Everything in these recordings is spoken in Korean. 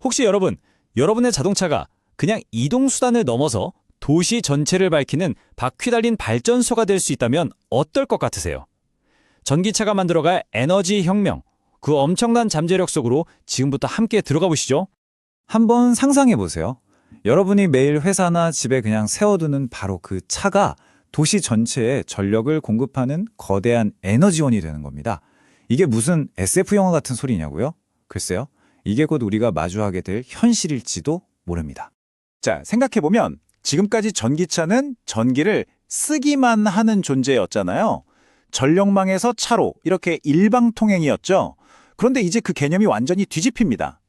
혹시 여러분의 자동차가 그냥 이동수단을 넘어서 도시 전체를 밝히는 바퀴 달린 발전소가 될 수 있다면 어떨 것 같으세요? 전기차가 만들어갈 에너지 혁명, 그 엄청난 잠재력 속으로 지금부터 함께 들어가 보시죠. 한번 상상해 보세요. 여러분이 매일 회사나 집에 그냥 세워두는 바로 그 차가 도시 전체에 전력을 공급하는 거대한 에너지원이 되는 겁니다. 이게 무슨 SF 영화 같은 소리냐고요? 글쎄요. 이게 곧 우리가 마주하게 될 현실일지도 모릅니다. 자, 생각해보면 지금까지 전기차는 전기를 쓰기만 하는 존재였잖아요. 전력망에서 차로 이렇게 일방통행이었죠. 그런데 이제 그 개념이 완전히 뒤집힙니다.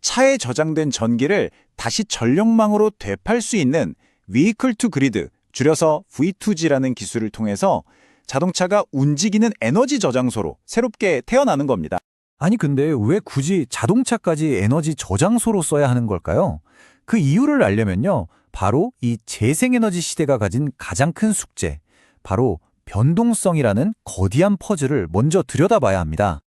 차에 저장된 전기를 다시 전력망으로 되팔 수 있는 Vehicle to Grid, 줄여서 V2G라는 기술을 통해서 자동차가 움직이는 에너지 저장소로 새롭게 태어나는 겁니다. 아니 근데 왜 굳이 자동차까지 에너지 저장소로 써야 하는 걸까요? 그 이유를 알려면요. 바로 이 재생에너지 시대가 가진 가장 큰 숙제, 바로 변동성이라는 거대한 퍼즐을 먼저 들여다봐야 합니다.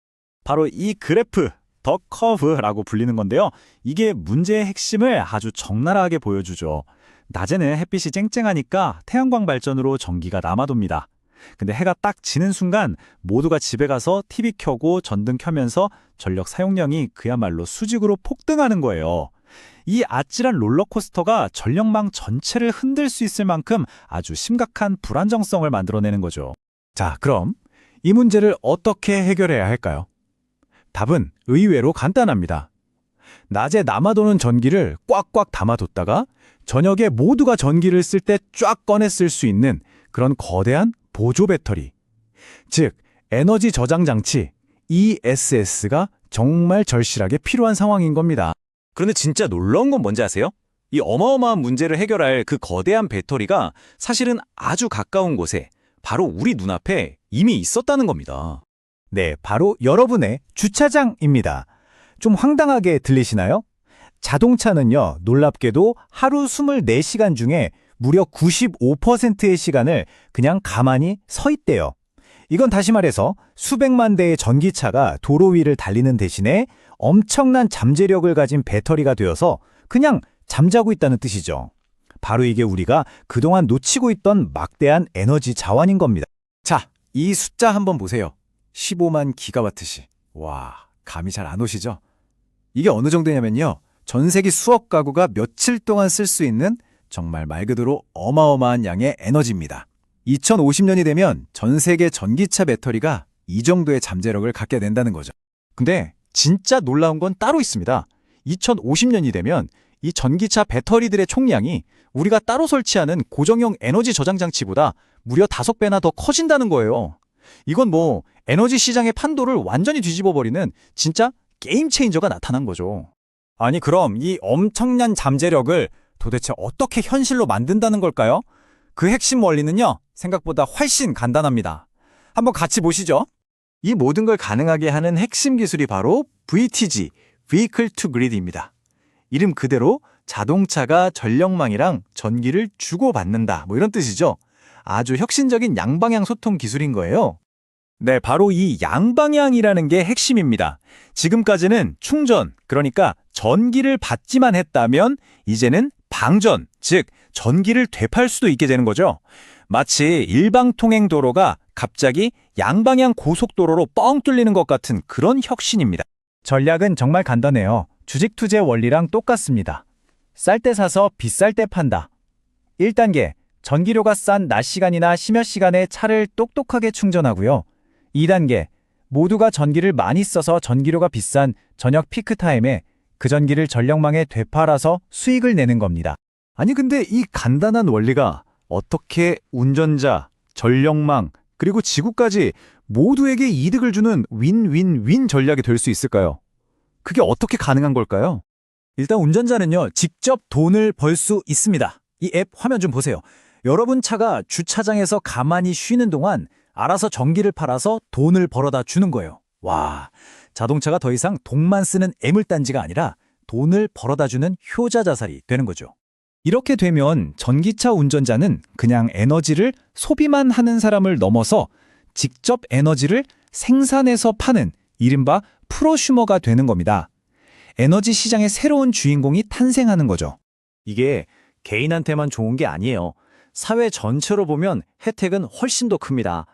바로 이 그래프, 더 커브라고 불리는 건데요. 이게 문제의 핵심을 아주 적나라하게 보여주죠. 낮에는 햇빛이 쨍쨍하니까 태양광 발전으로 전기가 남아돕니다. 근데 해가 딱 지는 순간 모두가 집에 가서 TV 켜고 전등 켜면서 전력 사용량이 그야말로 수직으로 폭등하는 거예요. 이 아찔한 롤러코스터가 전력망 전체를 흔들 수 있을 만큼 아주 심각한 불안정성을 만들어내는 거죠. 자, 그럼 이 문제를 어떻게 해결해야 할까요? 답은 의외로 간단합니다. 낮에 남아도는 전기를 꽉꽉 담아뒀다가 저녁에 모두가 전기를 쓸 때 쫙 꺼내 쓸 수 있는 그런 거대한 보조 배터리, 즉 에너지 저장 장치 ESS가 정말 절실하게 필요한 상황인 겁니다. 그런데 진짜 놀라운 건 뭔지 아세요? 이 어마어마한 문제를 해결할 그 거대한 배터리가 사실은 아주 가까운 곳에 바로 우리 눈앞에 이미 있었다는 겁니다. 네, 바로 여러분의 주차장입니다. 좀 황당하게 들리시나요? 자동차는요, 놀랍게도 하루 24시간 중에 무려 95%의 시간을 그냥 가만히 서 있대요. 이건 다시 말해서 수백만 대의 전기차가 도로 위를 달리는 대신에 엄청난 잠재력을 가진 배터리가 되어서 그냥 잠자고 있다는 뜻이죠. 바로 이게 우리가 그동안 놓치고 있던 막대한 에너지 자원인 겁니다. 자, 이 숫자 한번 보세요. 15만 기가와트시. 와, 감이 잘 안 오시죠? 이게 어느 정도냐면요. 전 세계 수억 가구가 며칠 동안 쓸 수 있는 정말 말 그대로 어마어마한 양의 에너지입니다. 2050년이 되면 전 세계 전기차 배터리가 이 정도의 잠재력을 갖게 된다는 거죠. 근데 진짜 놀라운 건 따로 있습니다. 2050년이 되면 이 전기차 배터리들의 총량이 우리가 따로 설치하는 고정형 에너지 저장 장치보다 무려 5배나 더 커진다는 거예요. 이건 뭐 에너지 시장의 판도를 완전히 뒤집어버리는 진짜 게임 체인저가 나타난 거죠. 아니 그럼 이 엄청난 잠재력을 도대체 어떻게 현실로 만든다는 걸까요? 그 핵심 원리는요, 생각보다 훨씬 간단합니다. 한번 같이 보시죠. 이 모든 걸 가능하게 하는 핵심 기술이 바로 VTG, Vehicle to Grid입니다. 이름 그대로 자동차가 전력망이랑 전기를 주고받는다, 뭐 이런 뜻이죠. 아주 혁신적인 양방향 소통 기술인 거예요. 네, 바로 이 양방향이라는 게 핵심입니다. 지금까지는 충전, 그러니까 전기를 받지만 했다면 이제는 방전, 즉 전기를 되팔 수도 있게 되는 거죠. 마치 일방통행 도로가 갑자기 양방향 고속도로로 뻥 뚫리는 것 같은 그런 혁신입니다. 전략은 정말 간단해요. 주식투재 원리랑 똑같습니다. 쌀 때 사서 비쌀 때 판다. 1단계, 전기료가 싼 낮 시간이나 심야 시간에 차를 똑똑하게 충전하고요. 2단계, 모두가 전기를 많이 써서 전기료가 비싼 저녁 피크타임에 그 전기를 전력망에 되팔아서 수익을 내는 겁니다. 아니 근데 이 간단한 원리가 어떻게 운전자, 전력망, 그리고 지구까지 모두에게 이득을 주는 윈윈윈 전략이 될 수 있을까요? 그게 어떻게 가능한 걸까요? 일단 운전자는요, 직접 돈을 벌 수 있습니다. 이 앱 화면 좀 보세요. 여러분 차가 주차장에서 가만히 쉬는 동안 알아서 전기를 팔아서 돈을 벌어다 주는 거예요. 와, 자동차가 더 이상 돈만 쓰는 애물단지가 아니라 돈을 벌어다 주는 효자자살이 되는 거죠. 이렇게 되면 전기차 운전자는 그냥 에너지를 소비만 하는 사람을 넘어서 직접 에너지를 생산해서 파는 이른바 프로슈머가 되는 겁니다. 에너지 시장의 새로운 주인공이 탄생하는 거죠. 이게 개인한테만 좋은 게 아니에요. 사회 전체로 보면 혜택은 훨씬 더 큽니다.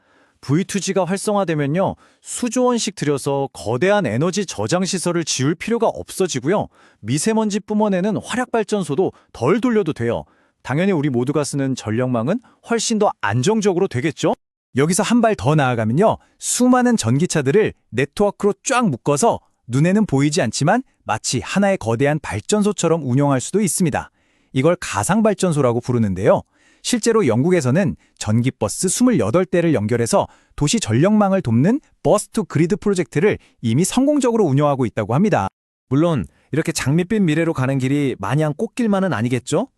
V2G가 활성화되면요, 수조 원씩 들여서 거대한 에너지 저장 시설을 지을 필요가 없어지고요, 미세먼지 뿜어내는 화력발전소도 덜 돌려도 돼요. 당연히 우리 모두가 쓰는 전력망은 훨씬 더 안정적으로 되겠죠? 여기서 한 발 더 나아가면요, 수많은 전기차들을 네트워크로 쫙 묶어서 눈에는 보이지 않지만 마치 하나의 거대한 발전소처럼 운영할 수도 있습니다. 이걸 가상발전소라고 부르는데요. 실제로 영국에서는 전기버스 28대를 연결해서 도시 전력망을 돕는 버스 투 그리드 프로젝트를 이미 성공적으로 운영하고 있다고 합니다. 물론 이렇게 장밋빛 미래로 가는 길이 마냥 꽃길만은 아니겠죠?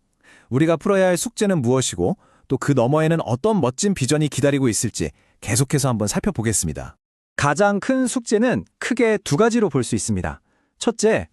우리가 풀어야 할 숙제는 무엇이고 또 그 너머에는 어떤 멋진 비전이 기다리고 있을지 계속해서 한번 살펴보겠습니다. 가장 큰 숙제는 크게 두 가지로 볼 수 있습니다. 첫째,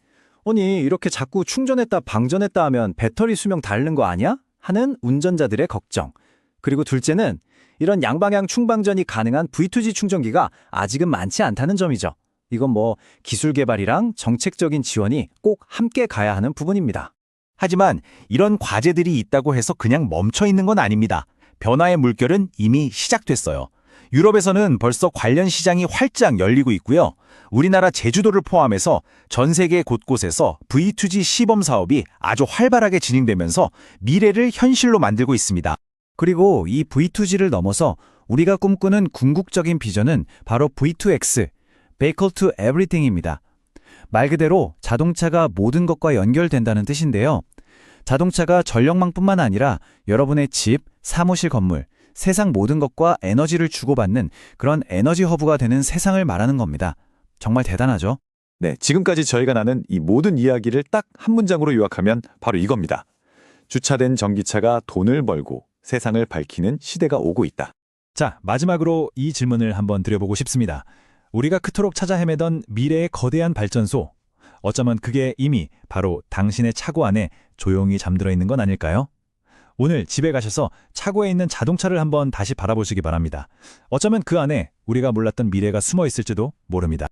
아니 이렇게 자꾸 충전했다 방전했다 하면 배터리 수명 닳는 거 아니야? 하는 운전자들의 걱정. 그리고 둘째는 이런 양방향 충방전이 가능한 V2G 충전기가 아직은 많지 않다는 점이죠. 이건 뭐 기술 개발이랑 정책적인 지원이 꼭 함께 가야 하는 부분입니다. 하지만 이런 과제들이 있다고 해서 그냥 멈춰 있는 건 아닙니다. 변화의 물결은 이미 시작됐어요. 유럽에서는 벌써 관련 시장이 활짝 열리고 있고요. 우리나라 제주도를 포함해서 전 세계 곳곳에서 V2G 시범 사업이 아주 활발하게 진행되면서 미래를 현실로 만들고 있습니다. 그리고 이 V2G를 넘어서 우리가 꿈꾸는 궁극적인 비전은 바로 V2X, Vehicle to Everything입니다. 말 그대로 자동차가 모든 것과 연결된다는 뜻인데요. 자동차가 전력망뿐만 아니라 여러분의 집, 사무실 건물, 세상 모든 것과 에너지를 주고받는 그런 에너지 허브가 되는 세상을 말하는 겁니다. 정말 대단하죠? 네, 지금까지 저희가 나눈 이 모든 이야기를 딱 한 문장으로 요약하면 바로 이겁니다. 주차된 전기차가 돈을 벌고 세상을 밝히는 시대가 오고 있다. 자, 마지막으로 이 질문을 한번 드려보고 싶습니다. 우리가 그토록 찾아 헤매던 미래의 거대한 발전소, 어쩌면 그게 이미 바로 당신의 차고 안에 조용히 잠들어 있는 건 아닐까요? 오늘 집에 가셔서 차고에 있는 자동차를 한번 다시 바라보시기 바랍니다. 어쩌면 그 안에 우리가 몰랐던 미래가 숨어 있을지도 모릅니다.